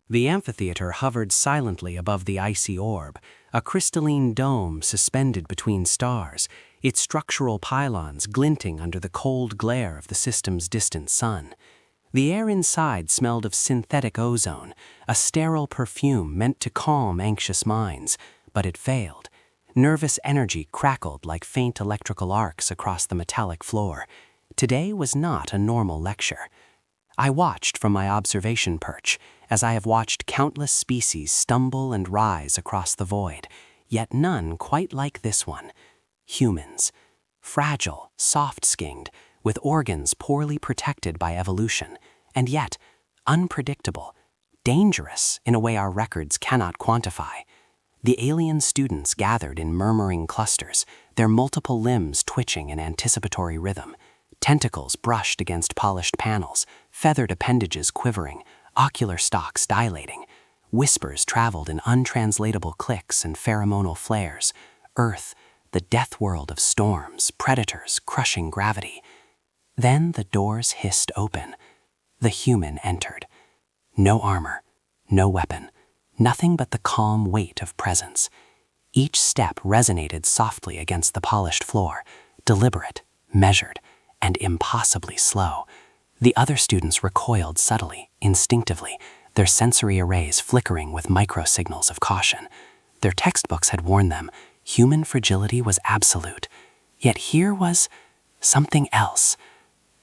The amphitheater hovered silently above the icy orb, a crystalline dome suspended between stars, its structural pylons glinting under the cold glare of the system's distant sun. The air inside smelled of synthetic ozone, a sterile perfume meant to calm anxious minds, but it failed. Nervous energy crackled like faint electrical arcs across the metallic floor. Today was not a normal lecture. I watched from my observation perch, as I have watched countless species stumble and rise across the void, yet none quite like this one. Humans. Fragile, soft-skinned, with organs poorly protected by evolution, and yet unpredictable, dangerous in a way our records cannot quantify. The alien students gathered in murmuring clusters, their multiple limbs twitching in anticipatory rhythm. Tentacles brushed against polished panels, feathered appendages quivering, ocular stalks dilating. Whispers traveled in untranslatable clicks and pheromonal flares. Earth, the death world of storms, predators, crushing gravity. Then the doors hissed open. The human entered. No armor, no weapon, nothing but the calm weight of presence. Each step resonated softly against the polished floor, deliberate, measured, and impossibly slow. The other students recoiled subtly, instinctively, their sensory arrays flickering with microsignals of caution. Their textbooks had warned them, human fragility was absolute. Yet here was something else.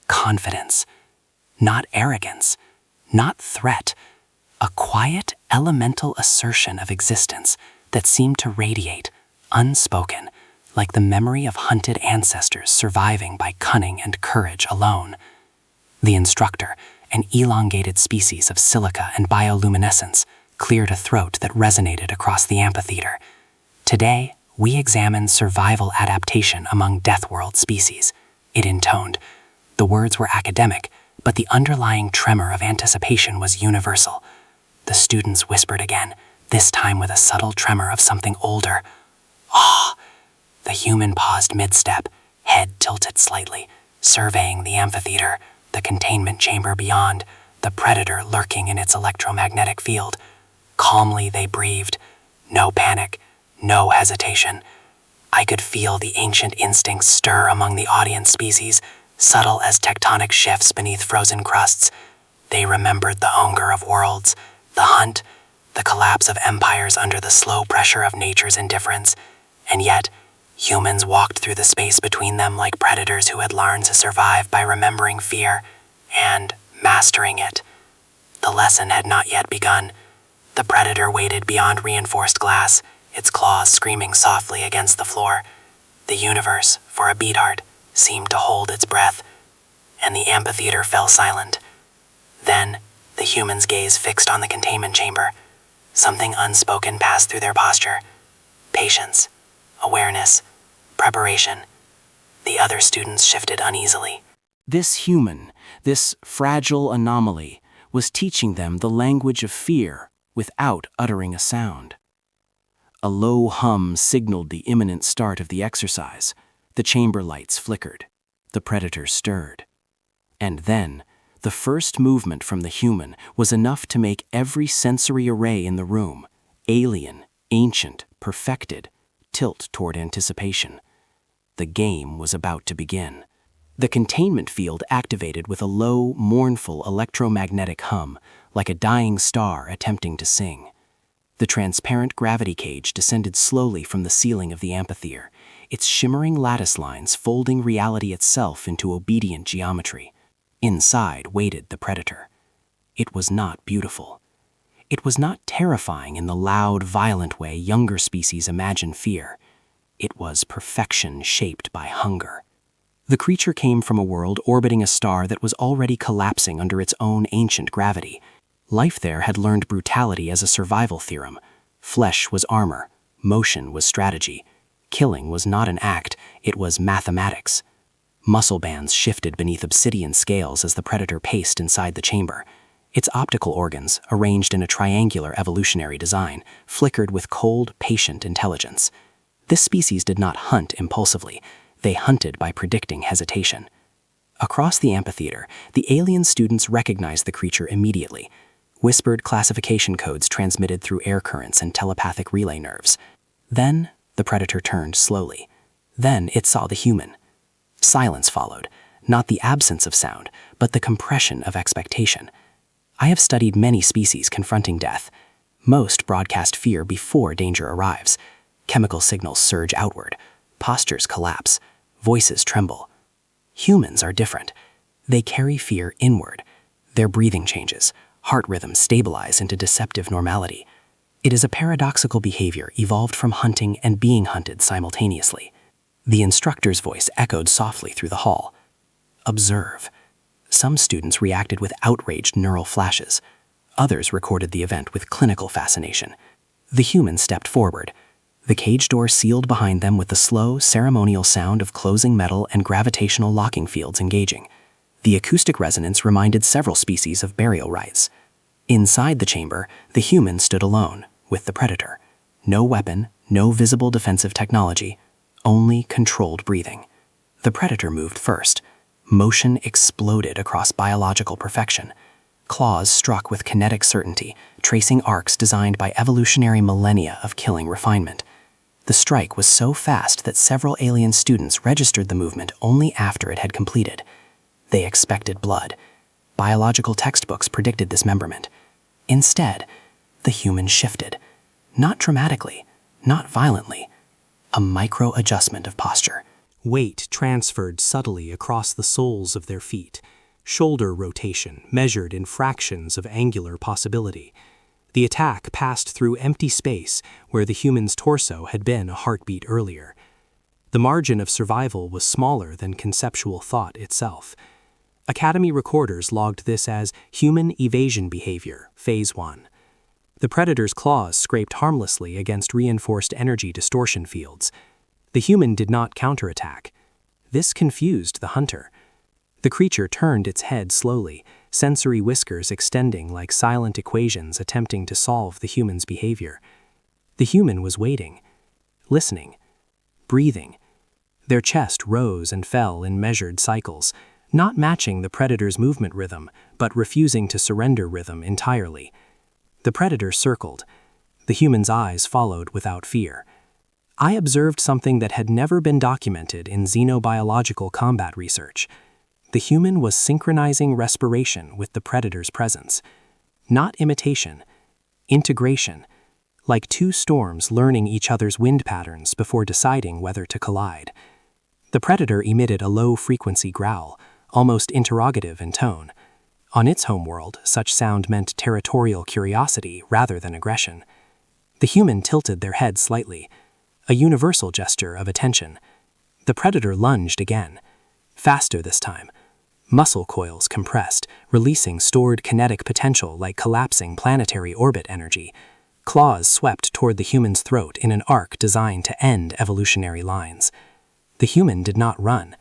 Confidence. Not arrogance. Not threat. A quiet, elemental assertion of existence that seemed to radiate, unspoken, like the memory of hunted ancestors surviving by cunning and courage alone. The instructor, an elongated species of silica and bioluminescence, cleared a throat that resonated across the amphitheater. Today, we examine survival adaptation among Deathworld species. It intoned. The words were academic, but the underlying tremor of anticipation was universal. The students whispered again, this time with a subtle tremor of something older. Ah! The human paused mid-step, head tilted slightly, surveying the amphitheater, the containment chamber beyond, the predator lurking in its electromagnetic field. Calmly they breathed. No panic, no hesitation. I could feel the ancient instincts stir among the audience species, subtle as tectonic shifts beneath frozen crusts. They remembered the hunger of worlds, the hunt, the collapse of empires under the slow pressure of nature's indifference, and yet humans walked through the space between them like predators who had learned to survive by remembering fear and mastering it. The lesson had not yet begun. The predator waited beyond reinforced glass, its claws screaming softly against the floor. The universe, for a beathard, seemed to hold its breath, and the amphitheater fell silent. Then, the human's gaze fixed on the containment chamber. Something unspoken passed through their posture. Patience. Awareness, preparation. The other students shifted uneasily. This human, this fragile anomaly, was teaching them the language of fear without uttering a sound. A low hum signaled the imminent start of the exercise. The chamber lights flickered. The predators stirred. And then, the first movement from the human was enough to make every sensory array in the room, alien, ancient, perfected, tilt toward anticipation. The game was about to begin. The containment field activated with a low, mournful electromagnetic hum, like a dying star attempting to sing. The transparent gravity cage descended slowly from the ceiling of the amphitheater, its shimmering lattice lines folding reality itself into obedient geometry. Inside waited the predator. It was not beautiful. It was not terrifying in the loud, violent way younger species imagine fear. It was perfection shaped by hunger. The creature came from a world orbiting a star that was already collapsing under its own ancient gravity. Life there had learned brutality as a survival theorem. Flesh was armor, motion was strategy. Killing was not an act, it was mathematics. Muscle bands shifted beneath obsidian scales as the predator paced inside the chamber. Its optical organs, arranged in a triangular evolutionary design, flickered with cold, patient intelligence. This species did not hunt impulsively. They hunted by predicting hesitation. Across the amphitheater, the alien students recognized the creature immediately. whispered classification codes transmitted through air currents and telepathic relay nerves. Then, the predator turned slowly. Then it saw the human. Silence followed, not the absence of sound, but the compression of expectation. I have studied many species confronting death. Most broadcast fear before danger arrives. Chemical signals surge outward. Postures collapse. Voices tremble. Humans are different. They carry fear inward. Their breathing changes. Heart rhythms stabilize into deceptive normality. It is a paradoxical behavior evolved from hunting and being hunted simultaneously. The instructor's voice echoed softly through the hall. Observe. Some students reacted with outraged neural flashes. Others recorded the event with clinical fascination. The human stepped forward. The cage door sealed behind them with the slow, ceremonial sound of closing metal and gravitational locking fields engaging. The acoustic resonance reminded several species of burial rites. Inside the chamber, the human stood alone, with the predator. No weapon, no visible defensive technology, only controlled breathing. The predator moved first. Motion exploded across biological perfection. Claws struck with kinetic certainty, tracing arcs designed by evolutionary millennia of killing refinement. The strike was so fast that several alien students registered the movement only after it had completed. They expected blood. Biological textbooks predicted dismemberment. Instead, the human shifted. Not dramatically, not violently. A micro-adjustment of posture. Weight transferred subtly across the soles of their feet. Shoulder rotation measured in fractions of angular possibility. The attack passed through empty space where the human's torso had been a heartbeat earlier. The margin of survival was smaller than conceptual thought itself. Academy recorders logged this as human evasion behavior, Phase 1. The predator's claws scraped harmlessly against reinforced energy distortion fields. The human did not counterattack. This confused the hunter. The creature turned its head slowly, sensory whiskers extending like silent equations attempting to solve the human's behavior. The human was waiting, listening, breathing. Their chest rose and fell in measured cycles, not matching the predator's movement rhythm, but refusing to surrender rhythm entirely. The predator circled. The human's eyes followed without fear. I observed something that had never been documented in xenobiological combat research. The human was synchronizing respiration with the predator's presence. Not imitation, integration, like two storms learning each other's wind patterns before deciding whether to collide. The predator emitted a low-frequency growl, almost interrogative in tone. On its homeworld, such sound meant territorial curiosity rather than aggression. The human tilted their head slightly, a universal gesture of attention. The predator lunged again, faster this time. Muscle coils compressed, releasing stored kinetic potential like collapsing planetary orbit energy. Claws swept toward the human's throat in an arc designed to end evolutionary lines. The human did not run.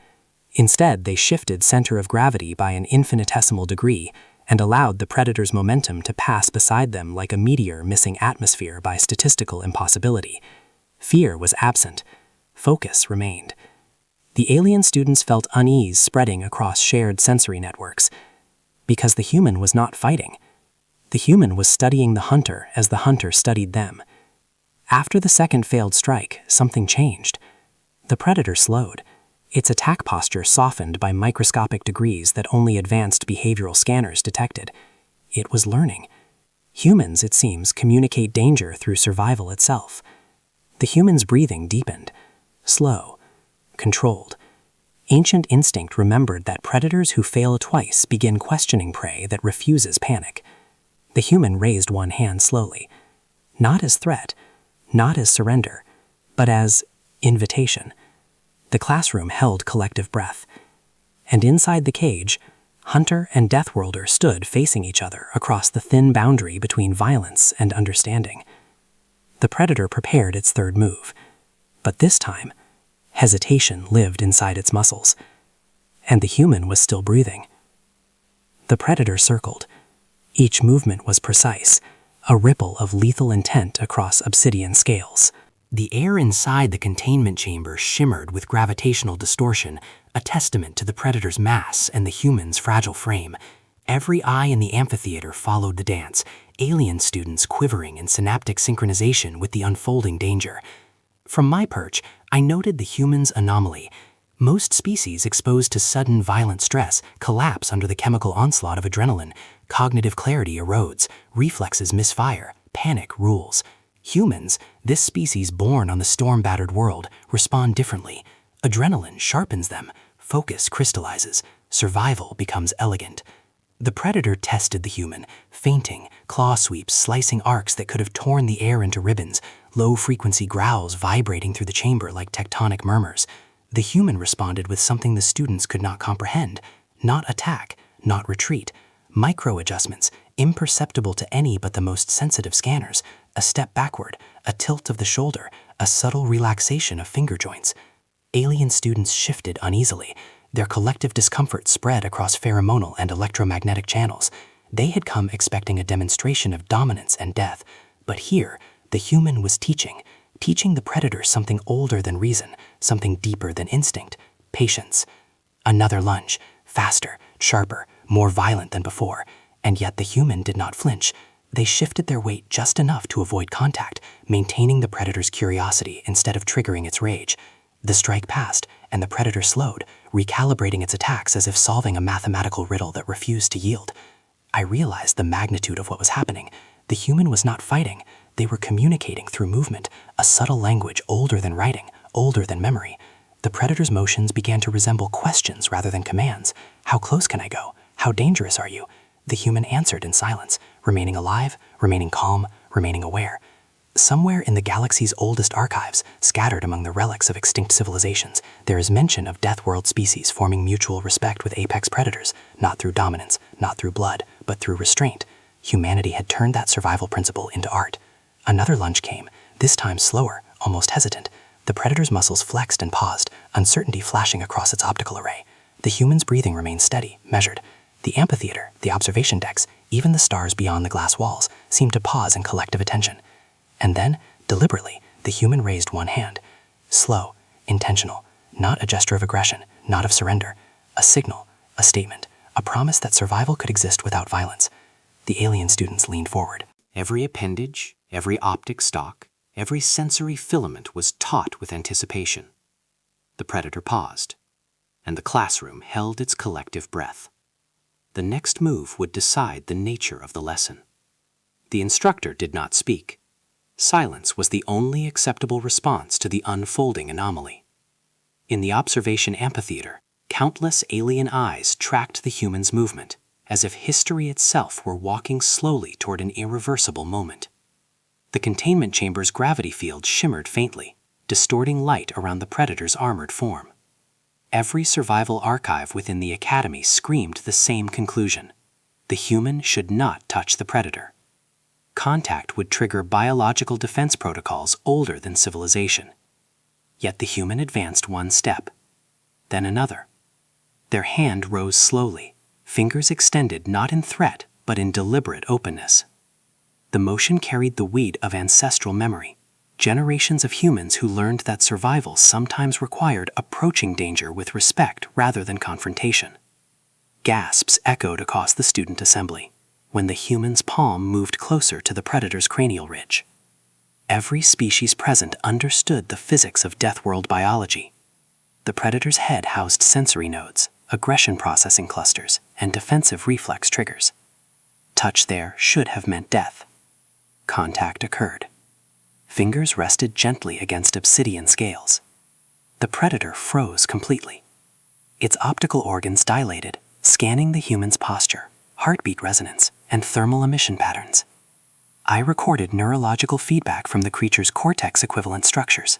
Instead, they shifted center of gravity by an infinitesimal degree and allowed the predator's momentum to pass beside them like a meteor missing atmosphere by statistical impossibility. Fear was absent. Focus remained. The alien students felt unease spreading across shared sensory networks, because the human was not fighting. The human was studying the hunter as the hunter studied them. After the second failed strike, something changed. The predator slowed. Its attack posture softened by microscopic degrees that only advanced behavioral scanners detected. It was learning. Humans, it seems, communicate danger through survival itself. The human's breathing deepened, slow, controlled. Ancient instinct remembered that predators who fail twice begin questioning prey that refuses panic. The human raised one hand slowly, not as threat, not as surrender, but as invitation. The classroom held collective breath, and inside the cage, Hunter and Deathworlder stood facing each other across the thin boundary between violence and understanding. The predator prepared its third move, but this time, hesitation lived inside its muscles, and the human was still breathing. The predator circled. Each movement was precise, a ripple of lethal intent across obsidian scales. The air inside the containment chamber shimmered with gravitational distortion, a testament to the predator's mass and the human's fragile frame. Every eye in the amphitheater followed the dance, alien students quivering in synaptic synchronization with the unfolding danger. From my perch, I noted the human's anomaly. Most species exposed to sudden violent stress collapse under the chemical onslaught of adrenaline. Cognitive clarity erodes, reflexes misfire, panic rules. Humans, this species born on the storm-battered world, respond differently. Adrenaline sharpens them, focus crystallizes, survival becomes elegant. The predator tested the human, feinting, claw sweeps slicing arcs that could have torn the air into ribbons, low-frequency growls vibrating through the chamber like tectonic murmurs. The human responded with something the students could not comprehend. Not attack, not retreat. Micro-adjustments, imperceptible to any but the most sensitive scanners. A step backward, a tilt of the shoulder, a subtle relaxation of finger joints. Alien students shifted uneasily. Their collective discomfort spread across pheromonal and electromagnetic channels. They had come expecting a demonstration of dominance and death. But here, the human was teaching the predator something older than reason, something deeper than instinct, patience. Another lunge, faster, sharper, more violent than before, and yet the human did not flinch. They shifted their weight just enough to avoid contact, maintaining the predator's curiosity instead of triggering its rage. The strike passed, and the predator slowed, recalibrating its attacks as if solving a mathematical riddle that refused to yield. I realized the magnitude of what was happening. The human was not fighting. They were communicating through movement, a subtle language older than writing, older than memory. The predator's motions began to resemble questions rather than commands. How close can I go? How dangerous are you? The human answered in silence, remaining alive, remaining calm, remaining aware. Somewhere in the galaxy's oldest archives, scattered among the relics of extinct civilizations, there is mention of Deathworld species forming mutual respect with apex predators, not through dominance, not through blood, but through restraint. Humanity had turned that survival principle into art. Another lunge came, this time slower, almost hesitant. The predator's muscles flexed and paused, uncertainty flashing across its optical array. The human's breathing remained steady, measured. The amphitheater, the observation decks, even the stars beyond the glass walls, seemed to pause in collective attention. And then, deliberately, the human raised one hand. Slow, intentional, not a gesture of aggression, not of surrender. A signal, a statement, a promise that survival could exist without violence. The alien students leaned forward. Every appendage, every optic stalk, every sensory filament was taut with anticipation. The predator paused, and the classroom held its collective breath. The next move would decide the nature of the lesson. The instructor did not speak. Silence was the only acceptable response to the unfolding anomaly. In the observation amphitheater, countless alien eyes tracked the human's movement, as if history itself were walking slowly toward an irreversible moment. The containment chamber's gravity field shimmered faintly, distorting light around the predator's armored form. Every survival archive within the academy screamed the same conclusion. The human should not touch the predator. Contact would trigger biological defense protocols older than civilization. Yet the human advanced one step, then another. Their hand rose slowly, fingers extended not in threat but in deliberate openness. The motion carried the weight of ancestral memory, generations of humans who learned that survival sometimes required approaching danger with respect rather than confrontation. Gasps echoed across the student assembly when the human's palm moved closer to the predator's cranial ridge. Every species present understood the physics of Deathworld biology. The predator's head housed sensory nodes, aggression processing clusters, and defensive reflex triggers. Touch there should have meant death. Contact occurred. Fingers rested gently against obsidian scales. The predator froze completely. Its optical organs dilated, scanning the human's posture, heartbeat resonance, and thermal emission patterns. I recorded neurological feedback from the creature's cortex-equivalent structures.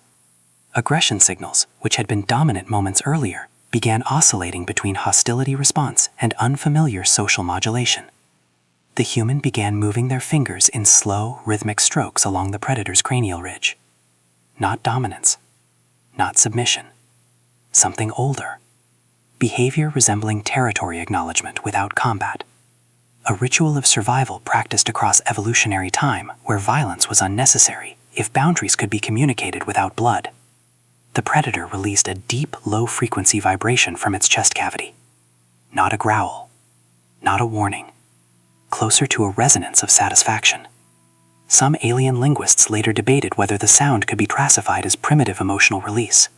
Aggression signals, which had been dominant moments earlier, began oscillating between hostility response and unfamiliar social modulation. The human began moving their fingers in slow, rhythmic strokes along the predator's cranial ridge. Not dominance, not submission, something older. Behavior resembling territory acknowledgement without combat. A ritual of survival practiced across evolutionary time where violence was unnecessary if boundaries could be communicated without blood. The predator released a deep, low-frequency vibration from its chest cavity. Not a growl, not a warning. Closer to a resonance of satisfaction. Some alien linguists later debated whether the sound could be classified as primitive emotional release.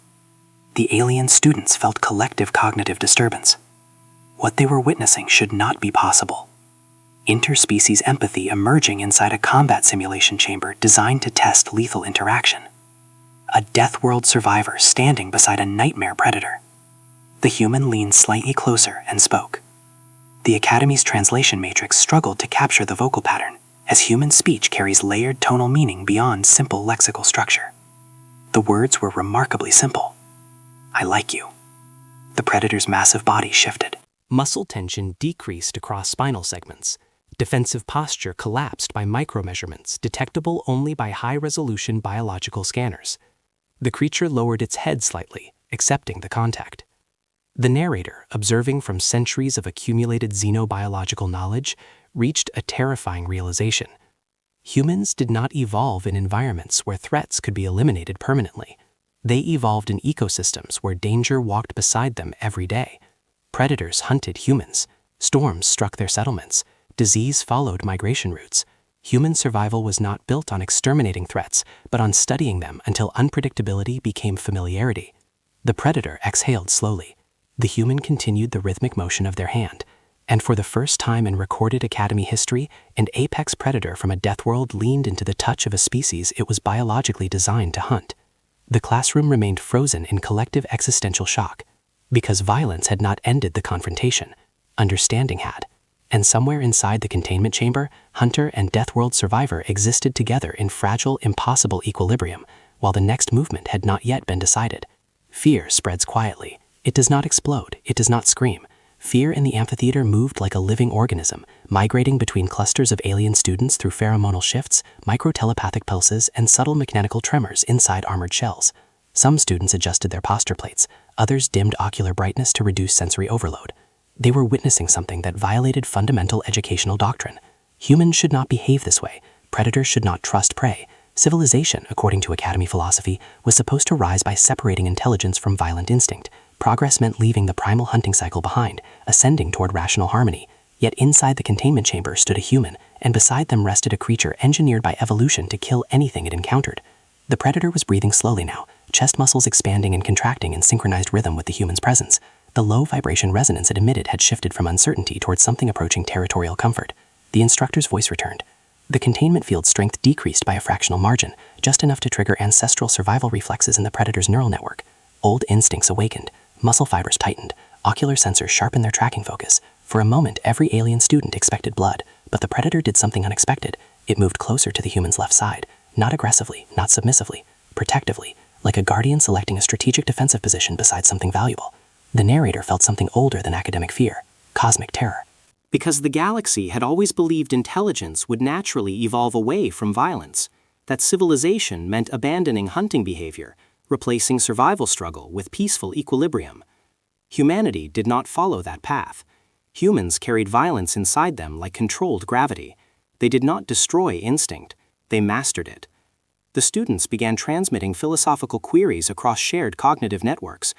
The alien students felt collective cognitive disturbance. What they were witnessing should not be possible. Interspecies empathy emerging inside a combat simulation chamber designed to test lethal interaction. A Deathworld survivor standing beside a nightmare predator. The human leaned slightly closer and spoke. The Academy's translation matrix struggled to capture the vocal pattern, as human speech carries layered tonal meaning beyond simple lexical structure. The words were remarkably simple. I like you. The predator's massive body shifted. Muscle tension decreased across spinal segments. Defensive posture collapsed by micromeasurements detectable only by high-resolution biological scanners. The creature lowered its head slightly, accepting the contact. The narrator, observing from centuries of accumulated xenobiological knowledge, reached a terrifying realization. Humans did not evolve in environments where threats could be eliminated permanently. They evolved in ecosystems where danger walked beside them every day. Predators hunted humans. Storms struck their settlements. Disease followed migration routes. Human survival was not built on exterminating threats, but on studying them until unpredictability became familiarity. The predator exhaled slowly. The human continued the rhythmic motion of their hand, and for the first time in recorded Academy history, an apex predator from a Deathworld leaned into the touch of a species it was biologically designed to hunt. The classroom remained frozen in collective existential shock, because violence had not ended the confrontation. Understanding had. And somewhere inside the containment chamber, hunter and Deathworld survivor existed together in fragile, impossible equilibrium, while the next movement had not yet been decided. Fear spreads quietly. It does not explode. It does not scream. Fear in the amphitheater moved like a living organism, migrating between clusters of alien students through pheromonal shifts, micro-telepathic pulses, and subtle mechanical tremors inside armored shells. Some students adjusted their posture plates. Others dimmed ocular brightness to reduce sensory overload. They were witnessing something that violated fundamental educational doctrine. Humans should not behave this way. Predators should not trust prey. Civilization, according to Academy philosophy, was supposed to rise by separating intelligence from violent instinct. Progress meant leaving the primal hunting cycle behind, ascending toward rational harmony. Yet inside the containment chamber stood a human, and beside them rested a creature engineered by evolution to kill anything it encountered. The predator was breathing slowly now, chest muscles expanding and contracting in synchronized rhythm with the human's presence. The low vibration resonance it emitted had shifted from uncertainty towards something approaching territorial comfort. The instructor's voice returned. The containment field's strength decreased by a fractional margin, just enough to trigger ancestral survival reflexes in the predator's neural network. Old instincts awakened. Muscle fibers tightened. Ocular sensors sharpened their tracking focus. For a moment, every alien student expected blood, but the predator did something unexpected. It moved closer to the human's left side, not aggressively, not submissively, protectively, like a guardian selecting a strategic defensive position beside something valuable. The narrator felt something older than academic fear, cosmic terror. Because the galaxy had always believed intelligence would naturally evolve away from violence, that civilization meant abandoning hunting behavior, replacing survival struggle with peaceful equilibrium. Humanity did not follow that path. Humans carried violence inside them like controlled gravity. They did not destroy instinct, they mastered it. The students began transmitting philosophical queries across shared cognitive networks.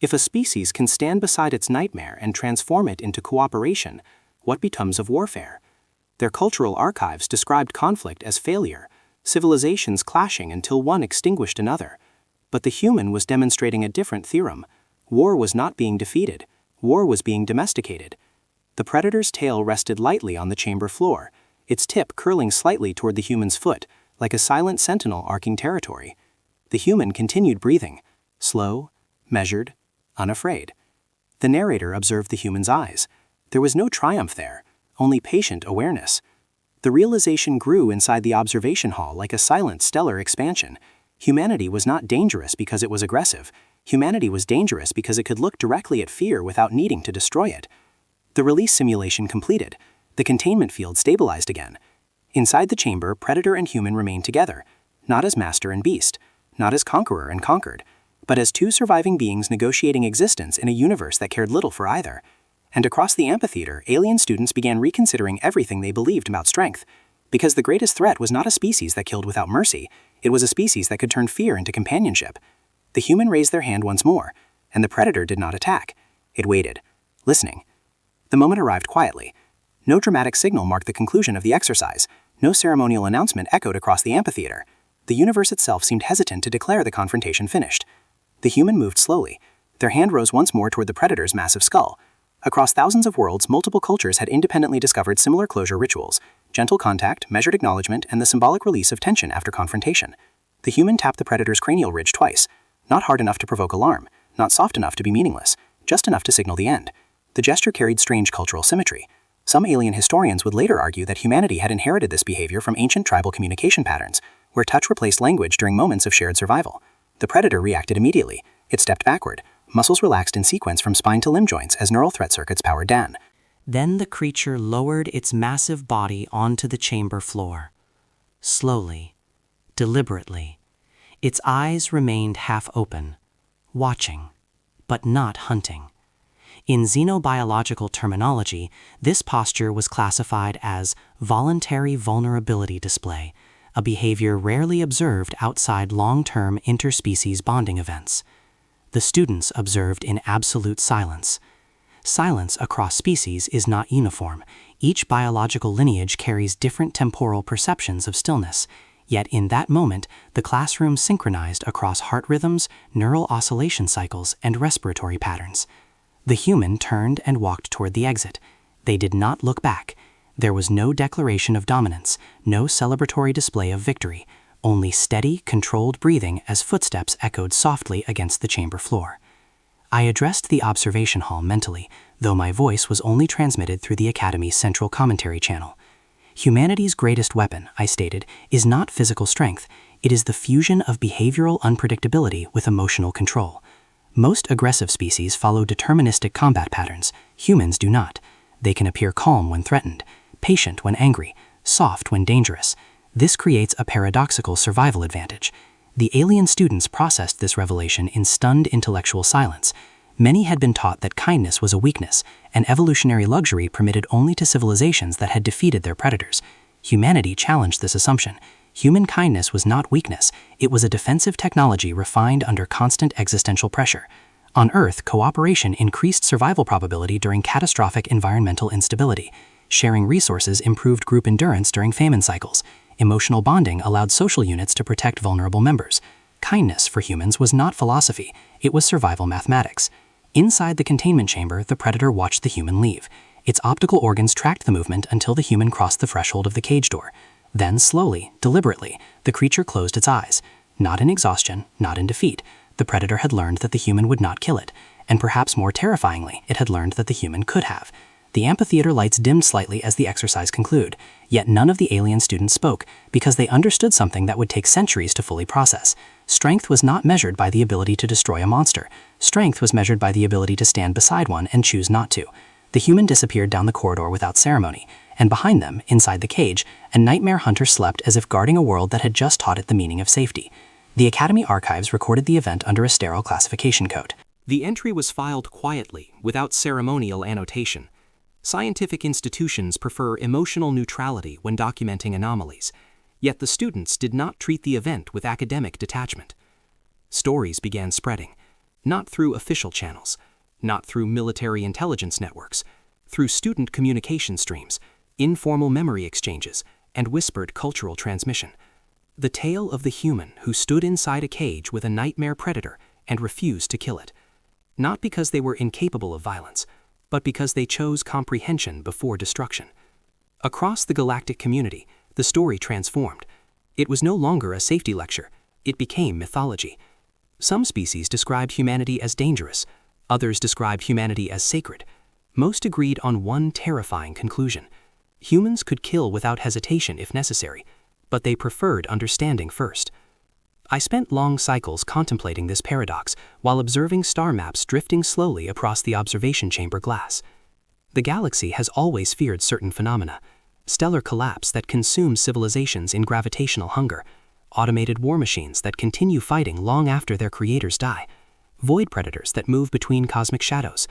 If a species can stand beside its nightmare and transform it into cooperation, what becomes of warfare? Their cultural archives described conflict as failure, civilizations clashing until one extinguished another. But the human was demonstrating a different theorem. War was not being defeated. War was being domesticated. The predator's tail rested lightly on the chamber floor, its tip curling slightly toward the human's foot, like a silent sentinel arcing territory. The human continued breathing, slow, measured, unafraid. The narrator observed the human's eyes. There was no triumph there, only patient awareness. The realization grew inside the observation hall like a silent stellar expansion. Humanity was not dangerous because it was aggressive. Humanity was dangerous because it could look directly at fear without needing to destroy it. The release simulation completed. The containment field stabilized again. Inside the chamber, predator and human remained together, not as master and beast, not as conqueror and conquered, but as two surviving beings negotiating existence in a universe that cared little for either. And across the amphitheater, alien students began reconsidering everything they believed about strength. Because the greatest threat was not a species that killed without mercy, it was a species that could turn fear into companionship. The human raised their hand once more, and the predator did not attack. It waited, listening. The moment arrived quietly. No dramatic signal marked the conclusion of the exercise. No ceremonial announcement echoed across the amphitheater. The universe itself seemed hesitant to declare the confrontation finished. The human moved slowly. Their hand rose once more toward the predator's massive skull. Across thousands of worlds, multiple cultures had independently discovered similar closure rituals: gentle contact, measured acknowledgement, and the symbolic release of tension after confrontation. The human tapped the predator's cranial ridge twice, not hard enough to provoke alarm, not soft enough to be meaningless, just enough to signal the end. The gesture carried strange cultural symmetry. Some alien historians would later argue that humanity had inherited this behavior from ancient tribal communication patterns, where touch replaced language during moments of shared survival. The predator reacted immediately. It stepped backward. Muscles relaxed in sequence from spine to limb joints as neural threat circuits powered down. Then the creature lowered its massive body onto the chamber floor. Slowly, deliberately, its eyes remained half open, watching, but not hunting. In xenobiological terminology, this posture was classified as voluntary vulnerability display, a behavior rarely observed outside long-term interspecies bonding events. The students observed in absolute silence. Silence across species is not uniform. Each biological lineage carries different temporal perceptions of stillness. Yet in that moment, the classroom synchronized across heart rhythms, neural oscillation cycles, and respiratory patterns. The human turned and walked toward the exit. They did not look back. There was no declaration of dominance, no celebratory display of victory, only steady, controlled breathing as footsteps echoed softly against the chamber floor. I addressed the observation hall mentally, though my voice was only transmitted through the Academy's central commentary channel. Humanity's greatest weapon, I stated, is not physical strength. It is the fusion of behavioral unpredictability with emotional control. Most aggressive species follow deterministic combat patterns. Humans do not. They can appear calm when threatened, patient when angry, soft when dangerous. This creates a paradoxical survival advantage. The alien students processed this revelation in stunned intellectual silence. Many had been taught that kindness was a weakness, an evolutionary luxury permitted only to civilizations that had defeated their predators. Humanity challenged this assumption. Human kindness was not weakness, it was a defensive technology refined under constant existential pressure. On Earth, cooperation increased survival probability during catastrophic environmental instability. Sharing resources improved group endurance during famine cycles. Emotional bonding allowed social units to protect vulnerable members. Kindness for humans was not philosophy, it was survival mathematics. Inside the containment chamber, the predator watched the human leave. Its optical organs tracked the movement until the human crossed the threshold of the cage door. Then, slowly, deliberately, the creature closed its eyes. Not in exhaustion, not in defeat. The predator had learned that the human would not kill it, and perhaps more terrifyingly, it had learned that the human could have. The amphitheater lights dimmed slightly as the exercise concluded, yet none of the alien students spoke, because they understood something that would take centuries to fully process. Strength was not measured by the ability to destroy a monster. Strength was measured by the ability to stand beside one and choose not to. The human disappeared down the corridor without ceremony, and behind them, inside the cage, a nightmare hunter slept as if guarding a world that had just taught it the meaning of safety. The Academy archives recorded the event under a sterile classification code. The entry was filed quietly, without ceremonial annotation. Scientific institutions prefer emotional neutrality when documenting anomalies, yet the students did not treat the event with academic detachment. Stories began spreading, not through official channels, not through military intelligence networks, through student communication streams, informal memory exchanges, and whispered cultural transmission. The tale of the human who stood inside a cage with a nightmare predator and refused to kill it. Not because they were incapable of violence, but because they chose comprehension before destruction. Across the galactic community, the story transformed. It was no longer a safety lecture, it became mythology. Some species described humanity as dangerous, others described humanity as sacred. Most agreed on one terrifying conclusion. Humans could kill without hesitation if necessary, but they preferred understanding first. I spent long cycles contemplating this paradox while observing star maps drifting slowly across the observation chamber glass. The galaxy has always feared certain phenomena: stellar collapse that consumes civilizations in gravitational hunger, automated war machines that continue fighting long after their creators die, void predators that move between cosmic shadows.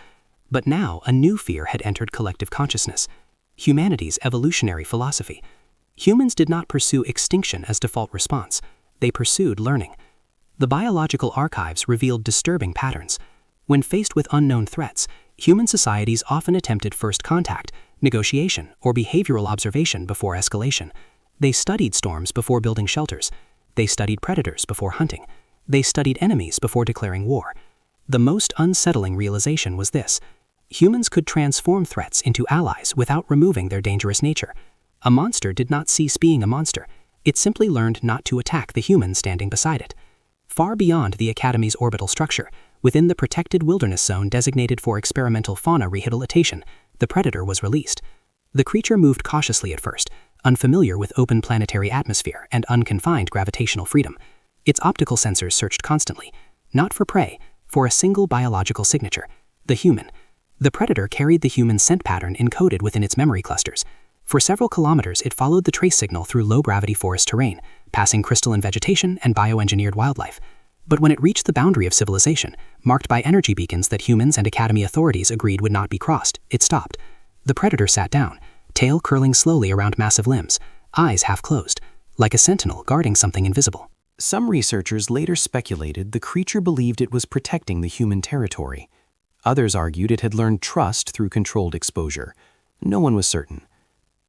But now a new fear had entered collective consciousness: humanity's evolutionary philosophy. Humans did not pursue extinction as default response. They pursued learning. The biological archives revealed disturbing patterns. When faced with unknown threats, human societies often attempted first contact, negotiation, or behavioral observation before escalation. They studied storms before building shelters. They studied predators before hunting. They studied enemies before declaring war. The most unsettling realization was this: humans could transform threats into allies without removing their dangerous nature. A monster did not cease being a monster. It simply learned not to attack the human standing beside it. Far beyond the Academy's orbital structure, within the protected wilderness zone designated for experimental fauna rehabilitation, the predator was released. The creature moved cautiously at first, unfamiliar with open planetary atmosphere and unconfined gravitational freedom. Its optical sensors searched constantly, not for prey, for a single biological signature: the human. The predator carried the human scent pattern encoded within its memory clusters. For several kilometers, it followed the trace signal through low-gravity forest terrain, passing crystalline vegetation and bioengineered wildlife. But when it reached the boundary of civilization, marked by energy beacons that humans and Academy authorities agreed would not be crossed, it stopped. The predator sat down, tail curling slowly around massive limbs, eyes half closed, like a sentinel guarding something invisible. Some researchers later speculated the creature believed it was protecting the human territory. Others argued it had learned trust through controlled exposure. No one was certain.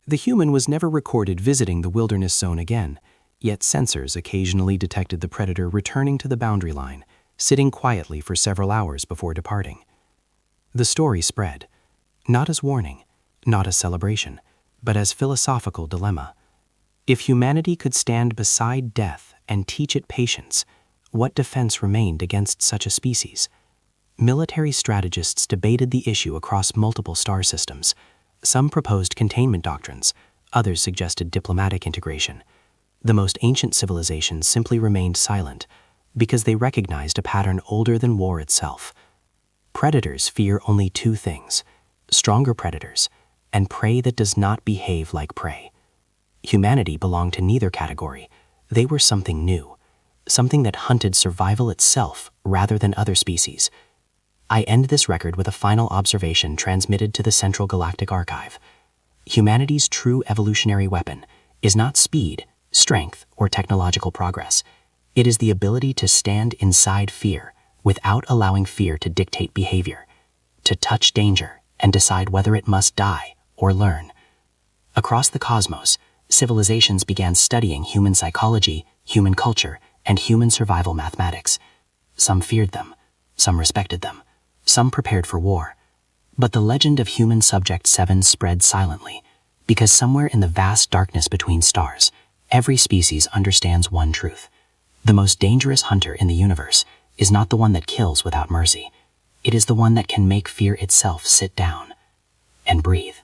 The human was never recorded visiting the wilderness zone again, yet sensors occasionally detected the predator returning to the boundary line, sitting quietly for several hours before departing. The story spread, not as warning, not as celebration, but as philosophical dilemma. If humanity could stand beside death and teach it patience, what defense remained against such a species? Military strategists debated the issue across multiple star systems. Some proposed containment doctrines, others suggested diplomatic integration. The most ancient civilizations simply remained silent because they recognized a pattern older than war itself. Predators fear only two things: stronger predators and prey that does not behave like prey. Humanity belonged to neither category. They were something new, something that hunted survival itself rather than other species. I end this record with a final observation transmitted to the Central Galactic Archive. Humanity's true evolutionary weapon is not speed, strength, or technological progress. It is the ability to stand inside fear without allowing fear to dictate behavior, to touch danger and decide whether it must die or learn. Across the cosmos, civilizations began studying human psychology, human culture, and human survival mathematics. Some feared them, some respected them, some prepared for war. But the legend of human Subject 7 spread silently, because somewhere in the vast darkness between stars, every species understands one truth: the most dangerous hunter in the universe is not the one that kills without mercy. It is the one that can make fear itself sit down and breathe.